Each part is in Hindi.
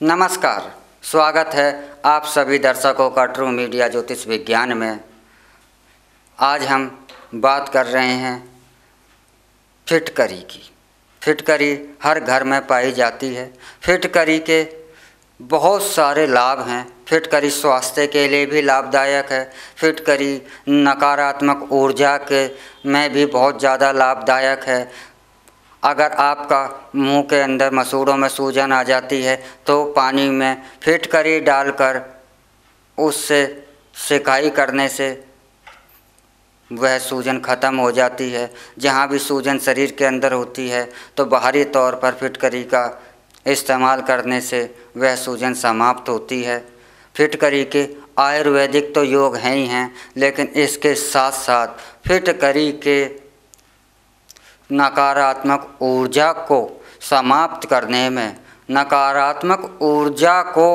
नमस्कार, स्वागत है आप सभी दर्शकों का ट्रू मीडिया ज्योतिष विज्ञान में। आज हम बात कर रहे हैं फिटकरी की। फिटकरी हर घर में पाई जाती है। फिटकरी के बहुत सारे लाभ हैं। फिटकरी स्वास्थ्य के लिए भी लाभदायक है। फिटकरी नकारात्मक ऊर्जा के में भी बहुत ज़्यादा लाभदायक है। अगर आपका मुंह के अंदर मसूड़ों में सूजन आ जाती है तो पानी में फिटकरी डालकर उससे सिकाई करने से वह सूजन ख़त्म हो जाती है। जहाँ भी सूजन शरीर के अंदर होती है तो बाहरी तौर पर फिटकरी का इस्तेमाल करने से वह सूजन समाप्त होती है। फिटकरी के आयुर्वेदिक तो योग हैं ही हैं, लेकिन इसके साथ साथ फिटकरी के नकारात्मक ऊर्जा को समाप्त करने में, नकारात्मक ऊर्जा को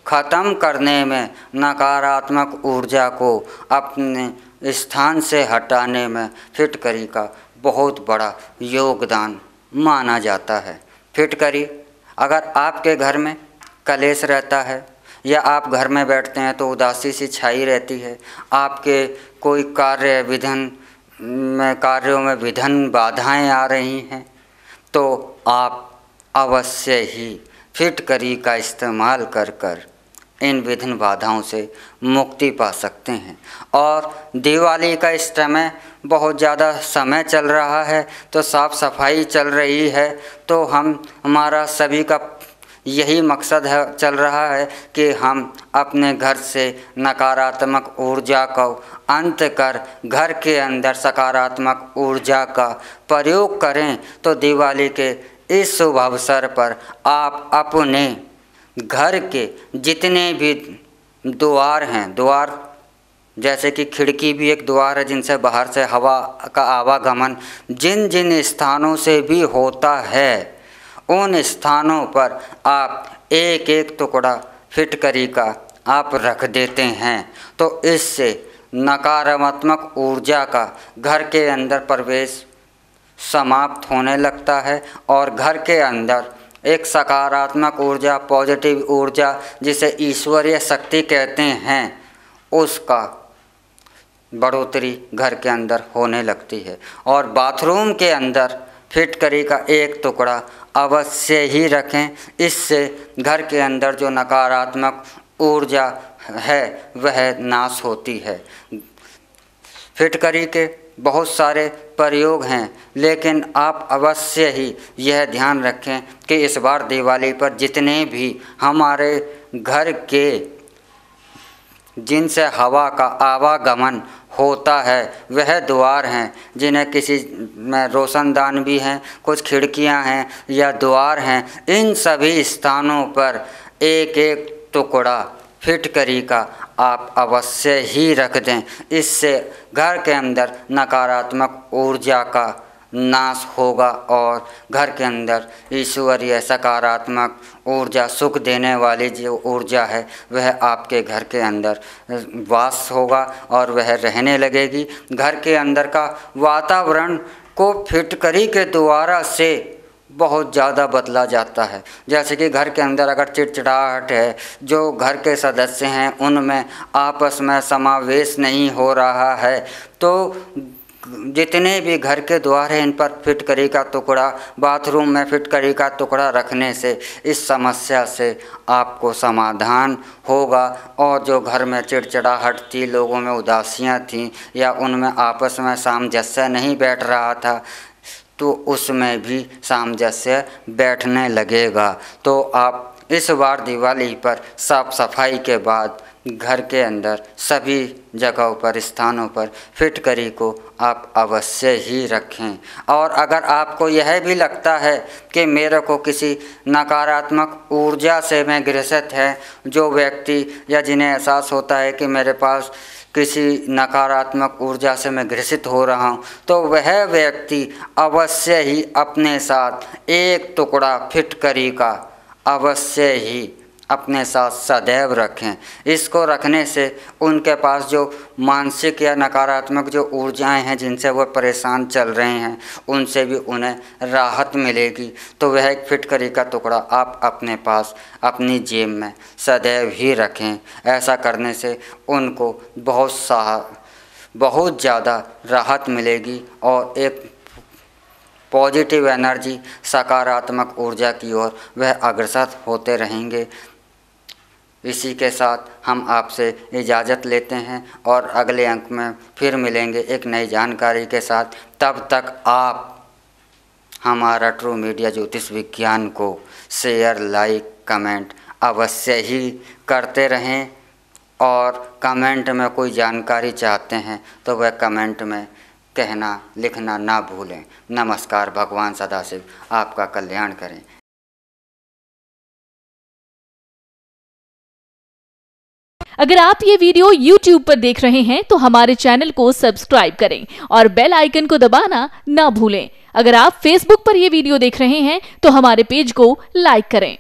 ख़त्म करने में, नकारात्मक ऊर्जा को अपने स्थान से हटाने में फिटकरी का बहुत बड़ा योगदान माना जाता है। फिटकरी अगर आपके घर में कलेश रहता है या आप घर में बैठते हैं तो उदासी सी छाई रहती है, आपके कोई कार्यों में विघ्न बाधाएं आ रही हैं, तो आप अवश्य ही फिटकरी का इस्तेमाल कर इन विघ्न बाधाओं से मुक्ति पा सकते हैं। और दिवाली का इस समय बहुत ज़्यादा समय चल रहा है, तो साफ़ सफाई चल रही है, तो हमारा सभी का यही मकसद है, चल रहा है कि हम अपने घर से नकारात्मक ऊर्जा को अंत कर घर के अंदर सकारात्मक ऊर्जा का प्रयोग करें। तो दिवाली के इस शुभ अवसर पर आप अपने घर के जितने भी द्वार हैं, द्वार जैसे कि खिड़की भी एक द्वार है जिनसे बाहर से हवा का आवागमन जिन जिन स्थानों से भी होता है, उन स्थानों पर आप एक एक टुकड़ा फिटकरी का आप रख देते हैं, तो इससे नकारात्मक ऊर्जा का घर के अंदर प्रवेश समाप्त होने लगता है और घर के अंदर एक सकारात्मक ऊर्जा, पॉजिटिव ऊर्जा जिसे ईश्वरीय शक्ति कहते हैं, उसका बढ़ोतरी घर के अंदर होने लगती है। और बाथरूम के अंदर फिटकरी का एक टुकड़ा अवश्य ही रखें। इससे घर के अंदर जो नकारात्मक ऊर्जा है वह नाश होती है। फिटकरी के बहुत सारे प्रयोग हैं, लेकिन आप अवश्य ही यह ध्यान रखें कि इस बार दिवाली पर जितने भी हमारे घर के जिनसे हवा का आवागमन होता है वह द्वार हैं, जिन्हें किसी में रोशनदान भी हैं, कुछ खिड़कियां हैं या द्वार हैं, इन सभी स्थानों पर एक एक टुकड़ा फिटकरी का आप अवश्य ही रख दें। इससे घर के अंदर नकारात्मक ऊर्जा का नाश होगा और घर के अंदर ईश्वरीय सकारात्मक ऊर्जा, सुख देने वाली जो ऊर्जा है वह आपके घर के अंदर वास होगा और वह रहने लगेगी। घर के अंदर का वातावरण को फिटकरी के द्वारा से बहुत ज़्यादा बदला जाता है। जैसे कि घर के अंदर अगर चिड़चिड़ाहट है, जो घर के सदस्य हैं उनमें आपस में समावेश नहीं हो रहा है, तो जितने भी घर के द्वार हैं इन पर फिटकरी का टुकड़ा, बाथरूम में फिटकरी का टुकड़ा रखने से इस समस्या से आपको समाधान होगा। और जो घर में चिड़चिड़ाहट थी, लोगों में उदासियाँ थीं या उनमें आपस में सामंजस्य नहीं बैठ रहा था, तो उसमें भी सामंजस्य बैठने लगेगा। तो आप इस बार दिवाली पर साफ़ सफाई के बाद घर के अंदर सभी जगहों पर, स्थानों पर फिटकरी को आप अवश्य ही रखें। और अगर आपको यह भी लगता है कि मेरे को किसी नकारात्मक ऊर्जा से मैं ग्रसित है, जो व्यक्ति या जिन्हें एहसास होता है कि मेरे पास किसी नकारात्मक ऊर्जा से मैं ग्रसित हो रहा हूँ, तो वह व्यक्ति अवश्य ही अपने साथ एक टुकड़ा फिटकरी का अवश्य ही अपने साथ सदैव रखें। इसको रखने से उनके पास जो मानसिक या नकारात्मक जो ऊर्जाएं हैं जिनसे वो परेशान चल रहे हैं, उनसे भी उन्हें राहत मिलेगी। तो वह एक फिटकरी का टुकड़ा आप अपने पास अपनी जेब में सदैव ही रखें। ऐसा करने से उनको बहुत ज़्यादा राहत मिलेगी और एक पॉजिटिव एनर्जी, सकारात्मक ऊर्जा की ओर वह अग्रसर होते रहेंगे। इसी के साथ हम आपसे इजाज़त लेते हैं और अगले अंक में फिर मिलेंगे एक नई जानकारी के साथ। तब तक आप हमारा ट्रू मीडिया ज्योतिष विज्ञान को शेयर, लाइक, कमेंट अवश्य ही करते रहें और कमेंट में कोई जानकारी चाहते हैं तो वह कमेंट में कहना, लिखना ना भूलें। नमस्कार। भगवान सदाशिव आपका कल्याण करें। अगर आप ये वीडियो YouTube पर देख रहे हैं तो हमारे चैनल को सब्सक्राइब करें और बेल आइकन को दबाना ना भूलें। अगर आप Facebook पर ये वीडियो देख रहे हैं तो हमारे पेज को लाइक करें।